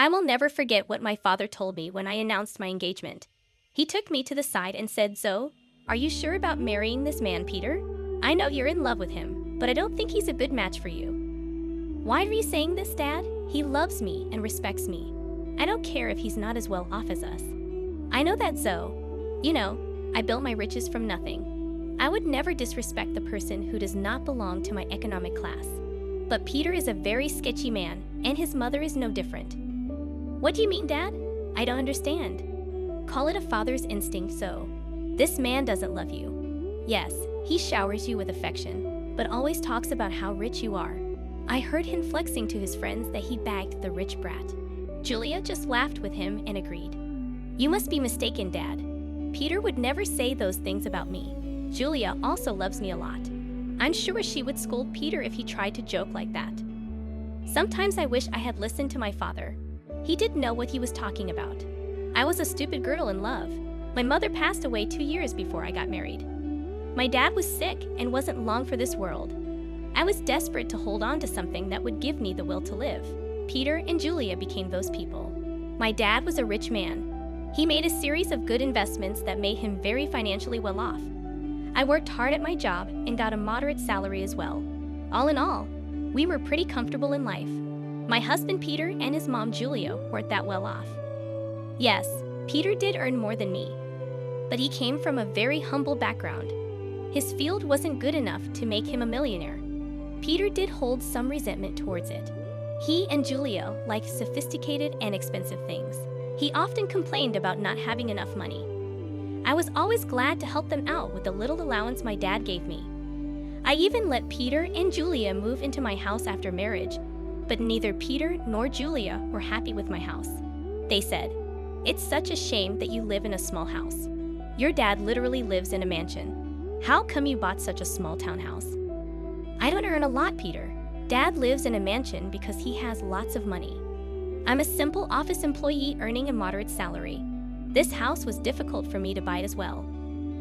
I will never forget what my father told me when I announced my engagement. He took me to the side and said, "So, are you sure about marrying this man, Peter? I know you're in love with him, but I don't think he's a good match for you." "Why are you saying this, Dad? He loves me and respects me. I don't care if he's not as well off as us. I know that, Zoe. You know, I built my riches from nothing. I would never disrespect the person who does not belong to my economic class. But Peter is a very sketchy man, and his mother is no different." "What do you mean, Dad? I don't understand." "Call it a father's instinct, so. This man doesn't love you. Yes, he showers you with affection, but always talks about how rich you are. I heard him flexing to his friends that he bagged the rich brat." Julia just laughed with him and agreed. "You must be mistaken, Dad. Peter would never say those things about me. Julia also loves me a lot. I'm sure she would scold Peter if he tried to joke like that." Sometimes I wish I had listened to my father. He didn't know what he was talking about. I was a stupid girl in love. My mother passed away 2 years before I got married. My dad was sick and wasn't long for this world. I was desperate to hold on to something that would give me the will to live. Peter and Julia became those people. My dad was a rich man. He made a series of good investments that made him very financially well off. I worked hard at my job and got a moderate salary as well. All in all, we were pretty comfortable in life. My husband Peter and his mom Julia weren't that well off. Yes, Peter did earn more than me, but he came from a very humble background. His field wasn't good enough to make him a millionaire. Peter did hold some resentment towards it. He and Julia liked sophisticated and expensive things. He often complained about not having enough money. I was always glad to help them out with the little allowance my dad gave me. I even let Peter and Julia move into my house after marriage, but neither Peter nor Julia were happy with my house. They said, "It's such a shame that you live in a small house. Your dad literally lives in a mansion. How come you bought such a small townhouse?" "I don't earn a lot, Peter. Dad lives in a mansion because he has lots of money. I'm a simple office employee earning a moderate salary. This house was difficult for me to buy as well.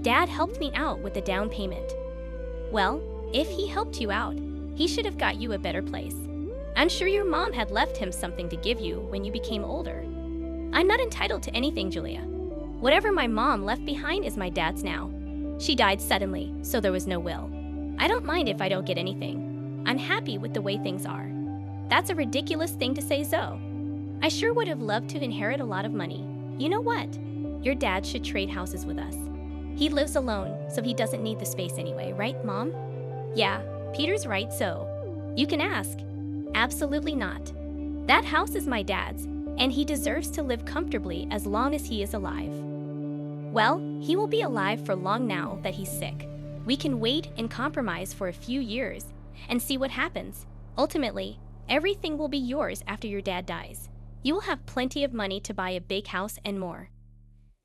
Dad helped me out with the down payment." "Well, if he helped you out, he should have got you a better place. I'm sure your mom had left him something to give you when you became older." "I'm not entitled to anything, Julia. Whatever my mom left behind is my dad's now. She died suddenly, so there was no will. I don't mind if I don't get anything. I'm happy with the way things are." "That's a ridiculous thing to say, Zoe. I sure would have loved to inherit a lot of money. You know what? Your dad should trade houses with us. He lives alone, so he doesn't need the space anyway, right, Mom?" "Yeah, Peter's right, so. You can ask." "Absolutely not. That house is my dad's, and he deserves to live comfortably as long as he is alive." "Well, he will be alive for long now that he's sick. We can wait and compromise for a few years and see what happens. Ultimately, everything will be yours after your dad dies. You will have plenty of money to buy a big house and more."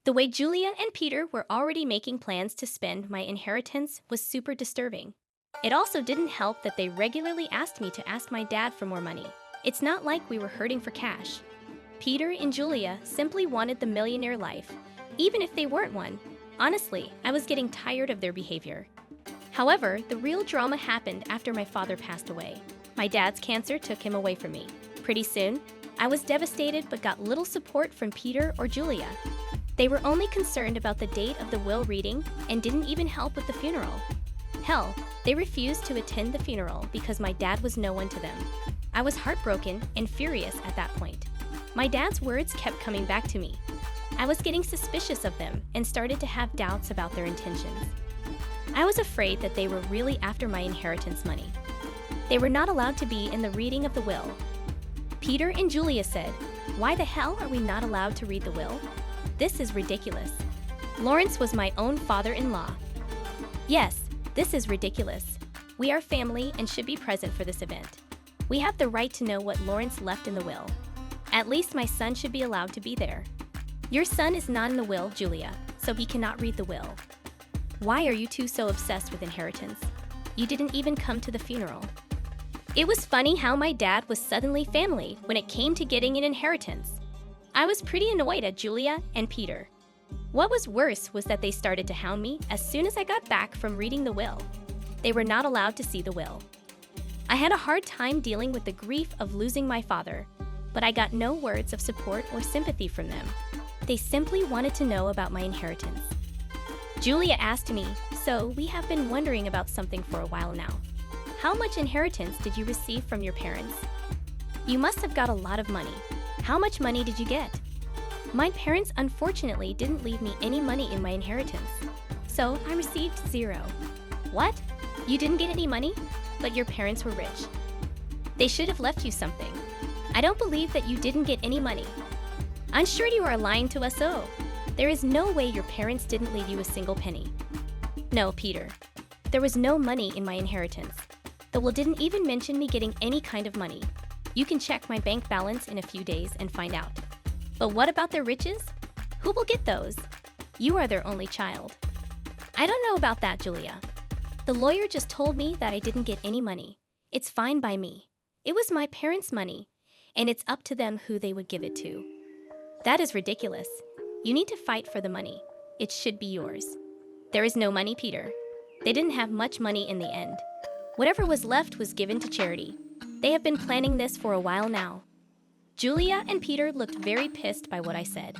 The way Julia and Peter were already making plans to spend my inheritance was super disturbing. It also didn't help that they regularly asked me to ask my dad for more money. It's not like we were hurting for cash. Peter and Julia simply wanted the millionaire life, even if they weren't one. Honestly, I was getting tired of their behavior. However, the real drama happened after my father passed away. My dad's cancer took him away from me. Pretty soon, I was devastated but got little support from Peter or Julia. They were only concerned about the date of the will reading and didn't even help with the funeral. Hell, they refused to attend the funeral because my dad was no one to them. I was heartbroken and furious at that point. My dad's words kept coming back to me. I was getting suspicious of them and started to have doubts about their intentions. I was afraid that they were really after my inheritance money. They were not allowed to be in the reading of the will. Peter and Julia said, "Why the hell are we not allowed to read the will? This is ridiculous. Lawrence was my own father-in-law." "Yes, this is ridiculous. We are family and should be present for this event. We have the right to know what Lawrence left in the will. At least my son should be allowed to be there." "Your son is not in the will, Julia, so he cannot read the will." "Why are you two so obsessed with inheritance? You didn't even come to the funeral." It was funny how my dad was suddenly family when it came to getting an inheritance. I was pretty annoyed at Julia and Peter. What was worse was that they started to hound me as soon as I got back from reading the will. They were not allowed to see the will. I had a hard time dealing with the grief of losing my father. but I got no words of support or sympathy from them. They simply wanted to know about my inheritance. Julia asked me, "So, we have been wondering about something for a while now. How much inheritance did you receive from your parents? You must have got a lot of money. How much money did you get?" My parents unfortunately didn't leave me any money in my inheritance, so I received 0. What? You didn't get any money? But your parents were rich. They should have left you something. I don't believe that you didn't get any money. I'm sure you are lying to us all. There is no way your parents didn't leave you a single penny. No, Peter. There was no money in my inheritance. The will didn't even mention me getting any kind of money. You can check my bank balance in a few days and find out. But what about their riches? Who will get those? You are their only child. I don't know about that, Julia. The lawyer just told me that I didn't get any money. It's fine by me. It was my parents' money, and it's up to them who they would give it to. That is ridiculous. You need to fight for the money. It should be yours. There is no money, Peter. They didn't have much money in the end. Whatever was left was given to charity. They have been planning this for a while now. Julia and Peter looked very pissed by what I said.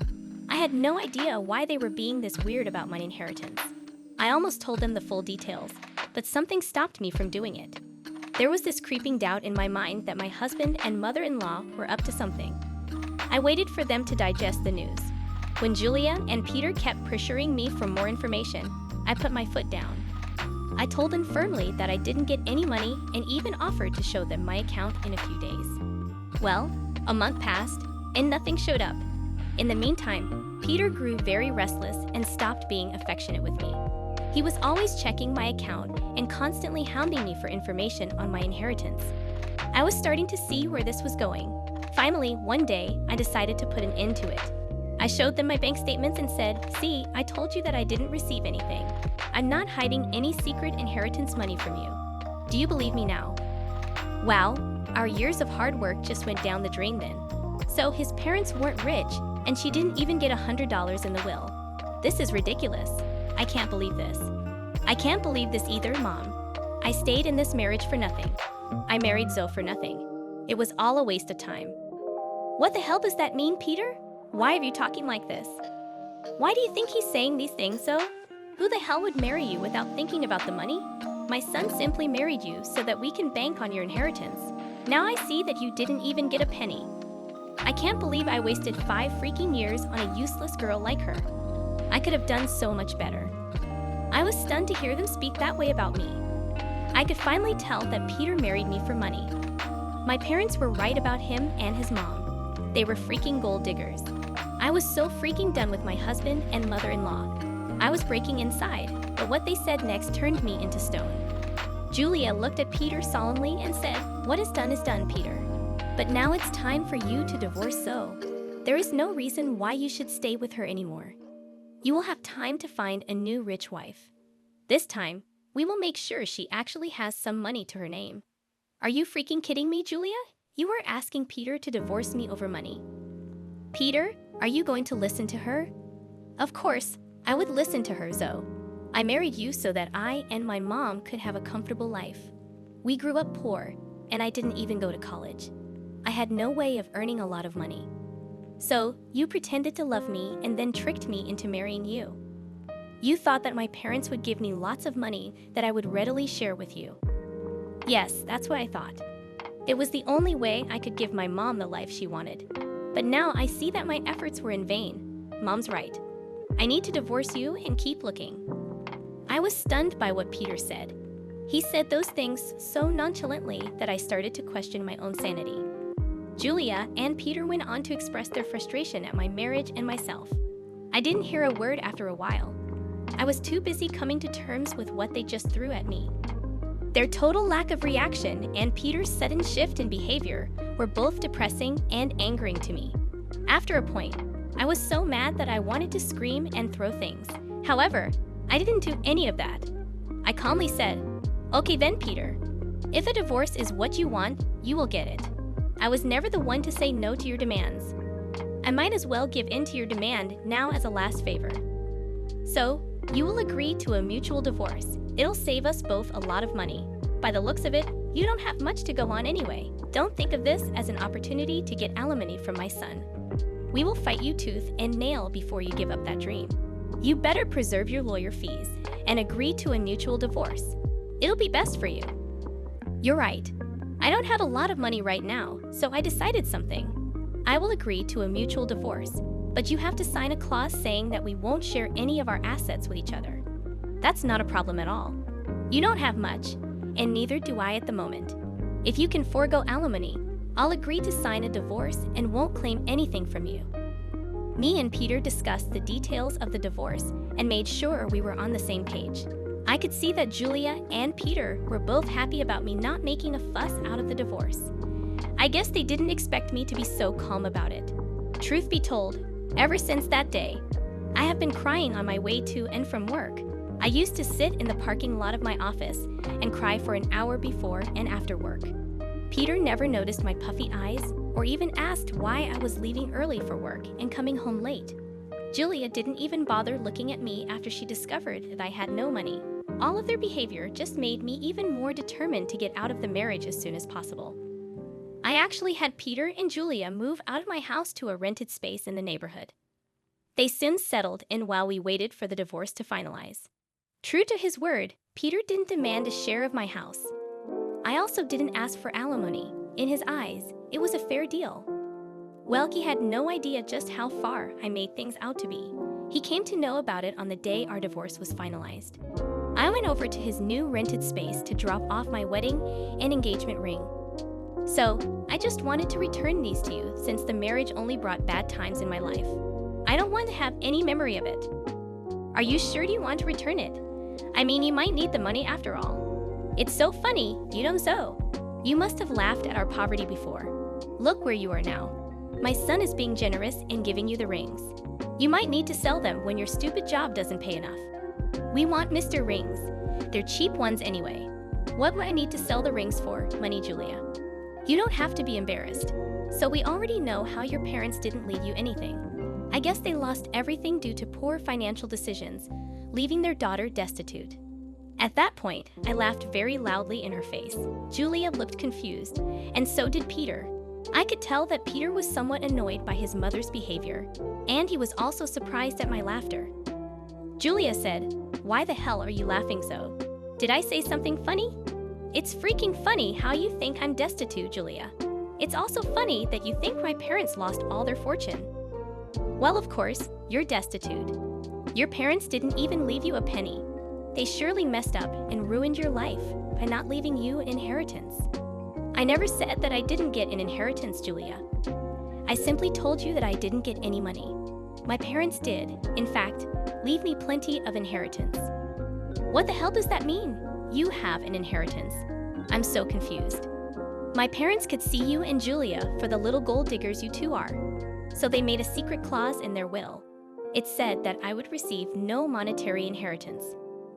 I had no idea why they were being this weird about my inheritance. I almost told them the full details, but something stopped me from doing it. There was this creeping doubt in my mind that my husband and mother-in-law were up to something. I waited for them to digest the news. When Julia and Peter kept pressuring me for more information, I put my foot down. I told them firmly that I didn't get any money and even offered to show them my account in a few days. Well, a month passed and nothing showed up. In the meantime, Peter grew very restless and stopped being affectionate with me. He was always checking my account and constantly hounding me for information on my inheritance. I was starting to see where this was going. Finally, one day, I decided to put an end to it. I showed them my bank statements and said, "See, I told you that I didn't receive anything. I'm not hiding any secret inheritance money from you. Do you believe me now?" Wow, our years of hard work just went down the drain then. So his parents weren't rich, and she didn't even get $100 in the will. This is ridiculous. I can't believe this. I can't believe this either, Mom. I stayed in this marriage for nothing. I married Zoe for nothing. It was all a waste of time. What the hell does that mean, Peter? Why are you talking like this? Why do you think he's saying these things, Zoe? Who the hell would marry you without thinking about the money? My son simply married you so that we can bank on your inheritance. Now I see that you didn't even get a penny. I can't believe I wasted 5 freaking years on a useless girl like her. I could have done so much better. I was stunned to hear them speak that way about me. I could finally tell that Peter married me for money. My parents were right about him and his mom. They were freaking gold diggers. I was so freaking done with my husband and mother-in-law. I was breaking inside, but what they said next turned me into stone. Julia looked at Peter solemnly and said, "What is done, Peter. But now it's time for you to divorce Zoe. There is no reason why you should stay with her anymore. You will have time to find a new rich wife. This time, we will make sure she actually has some money to her name." Are you freaking kidding me, Julia? You are asking Peter to divorce me over money. Peter, are you going to listen to her? Of course, I would listen to her, Zoe. I married you so that I and my mom could have a comfortable life. We grew up poor, and I didn't even go to college. I had no way of earning a lot of money. So, you pretended to love me and then tricked me into marrying you. You thought that my parents would give me lots of money that I would readily share with you. Yes, that's what I thought. It was the only way I could give my mom the life she wanted. But now I see that my efforts were in vain. Mom's right. I need to divorce you and keep looking. I was stunned by what Peter said. He said those things so nonchalantly that I started to question my own sanity. Julia and Peter went on to express their frustration at my marriage and myself. I didn't hear a word after a while. I was too busy coming to terms with what they just threw at me. Their total lack of reaction and Peter's sudden shift in behavior were both depressing and angering to me. After a point, I was so mad that I wanted to scream and throw things. However, I didn't do any of that. I calmly said, "Okay then, Peter. If a divorce is what you want, you will get it. I was never the one to say no to your demands. I might as well give in to your demand now as a last favor. So, you will agree to a mutual divorce. It'll save us both a lot of money. By the looks of it, You don't have much to go on anyway. Don't think of this as an opportunity to get alimony from my son. We will fight you tooth and nail before you give up that dream. You better preserve your lawyer fees and agree to a mutual divorce. It'll be best for you. You're right. I don't have a lot of money right now, so I decided something. I will agree to a mutual divorce, but you have to sign a clause saying that we won't share any of our assets with each other. That's not a problem at all. You don't have much, and neither do I at the moment. If you can forego alimony, I'll agree to sign a divorce and won't claim anything from you. Me and Peter discussed the details of the divorce and made sure we were on the same page. I could see that Julia and Peter were both happy about me not making a fuss out of the divorce. I guess they didn't expect me to be so calm about it. Truth be told, ever since that day, I have been crying on my way to and from work. I used to sit in the parking lot of my office and cry for an hour before and after work. Peter never noticed my puffy eyes or even asked why I was leaving early for work and coming home late. Julia didn't even bother looking at me after she discovered that I had no money. All of their behavior just made me even more determined to get out of the marriage as soon as possible. I actually had Peter and Julia move out of my house to a rented space in the neighborhood. They soon settled in while we waited for the divorce to finalize. True to his word, Peter didn't demand a share of my house. I also didn't ask for alimony. In his eyes, it was a fair deal. Well, he had no idea just how far I made things out to be. He came to know about it on the day our divorce was finalized. I went over to his new rented space to drop off my wedding and engagement ring. So, I just wanted to return these to you since the marriage only brought bad times in my life. I don't want to have any memory of it. Are you sure you want to return it? I mean, you might need the money after all. It's so funny, you know so. You must have laughed at our poverty before. Look where you are now. My son is being generous in giving you the rings. You might need to sell them when your stupid job doesn't pay enough. We want Mr. Rings. They're cheap ones anyway. What would I need to sell the rings for, Money Julia? You don't have to be embarrassed. So we already know how your parents didn't leave you anything. I guess they lost everything due to poor financial decisions, leaving their daughter destitute. At that point, I laughed very loudly in her face. Julia looked confused, and so did Peter. I could tell that Peter was somewhat annoyed by his mother's behavior, and he was also surprised at my laughter. Julia said, "Why the hell are you laughing so? Did I say something funny?" It's freaking funny how you think I'm destitute, Julia. It's also funny that you think my parents lost all their fortune. Well, of course, you're destitute. Your parents didn't even leave you a penny. They surely messed up and ruined your life by not leaving you an inheritance. I never said that I didn't get an inheritance, Julia. I simply told you that I didn't get any money. My parents did, in fact, leave me plenty of inheritance. What the hell does that mean? You have an inheritance. I'm so confused. My parents could see you and Julia for the little gold diggers you two are. So they made a secret clause in their will. It said that I would receive no monetary inheritance.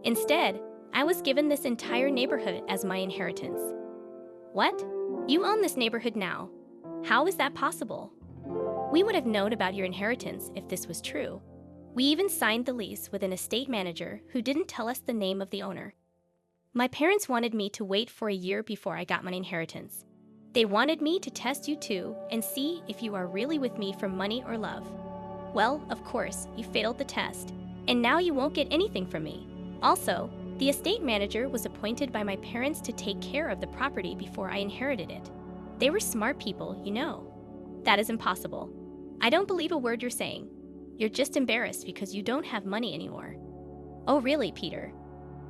Instead, I was given this entire neighborhood as my inheritance. What? You own this neighborhood now. How is that possible? We would have known about your inheritance if this was true. We even signed the lease with an estate manager who didn't tell us the name of the owner. My parents wanted me to wait for a year before I got my inheritance. They wanted me to test you too and see if you are really with me for money or love. Well, of course, you failed the test, and now you won't get anything from me. Also, the estate manager was appointed by my parents to take care of the property before I inherited it. They were smart people, you know. That is impossible. I don't believe a word you're saying. You're just embarrassed because you don't have money anymore. Oh really, Peter?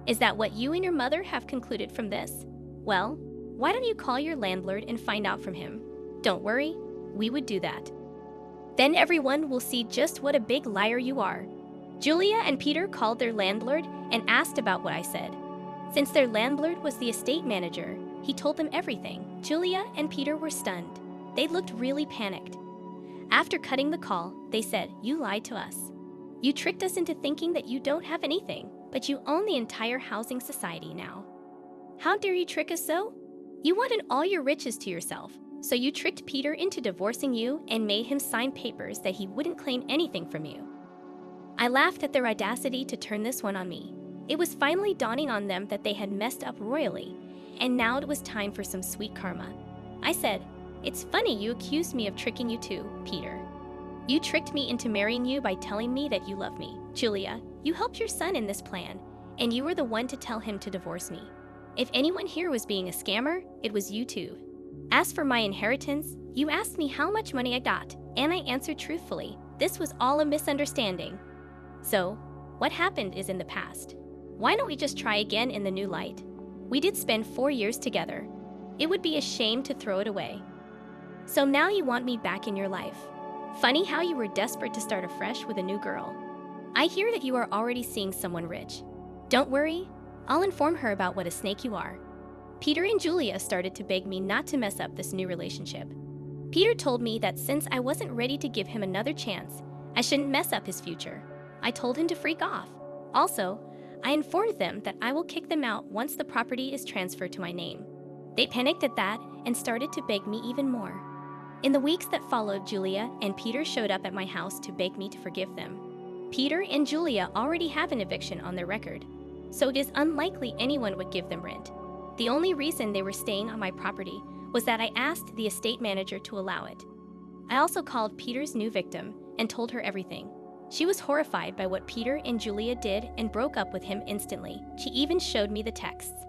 Is that what you and your mother have concluded from this? Well, why don't you call your landlord and find out from him? Don't worry, we would do that. Then everyone will see just what a big liar you are. Julia and Peter called their landlord and asked about what I said. Since their landlord was the estate manager, he told them everything. Julia and Peter were stunned. They looked really panicked. After cutting the call, they said, "You lied to us. You tricked us into thinking that you don't have anything, but you own the entire housing society now. How dare you trick us so? You wanted all your riches to yourself, so you tricked Peter into divorcing you and made him sign papers that he wouldn't claim anything from you." I laughed at their audacity to turn this one on me. It was finally dawning on them that they had messed up royally, and now it was time for some sweet karma. I said, "It's funny you accused me of tricking you too, Peter. You tricked me into marrying you by telling me that you love me. Julia, you helped your son in this plan, and you were the one to tell him to divorce me. If anyone here was being a scammer, it was you two. As for my inheritance, you asked me how much money I got, and I answered truthfully. This was all a misunderstanding. So, what happened is in the past. Why don't we just try again in the new light? We did spend 4 years together. It would be a shame to throw it away. So now you want me back in your life. Funny how you were desperate to start afresh with a new girl. I hear that you are already seeing someone rich. Don't worry, I'll inform her about what a snake you are." Peter and Julia started to beg me not to mess up this new relationship. Peter told me that since I wasn't ready to give him another chance, I shouldn't mess up his future. I told him to freak off. Also, I informed them that I will kick them out once the property is transferred to my name. They panicked at that and started to beg me even more. In the weeks that followed, Julia and Peter showed up at my house to beg me to forgive them. Peter and Julia already have an eviction on their record, so it is unlikely anyone would give them rent. The only reason they were staying on my property was that I asked the estate manager to allow it. I also called Peter's new victim and told her everything. She was horrified by what Peter and Julia did and broke up with him instantly. She even showed me the texts.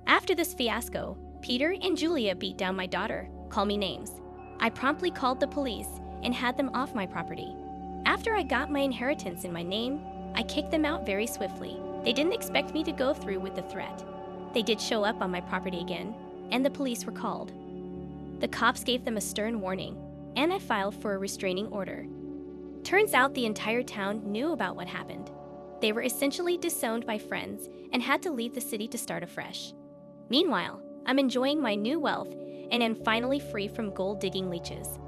After this fiasco, Peter and Julia beat down my daughter, called me names. I promptly called the police and had them off my property. After I got my inheritance in my name, I kicked them out very swiftly. They didn't expect me to go through with the threat. They did show up on my property again, and the police were called. The cops gave them a stern warning, and I filed for a restraining order. Turns out the entire town knew about what happened. They were essentially disowned by friends and had to leave the city to start afresh. Meanwhile, I'm enjoying my new wealth and am finally free from gold-digging leeches.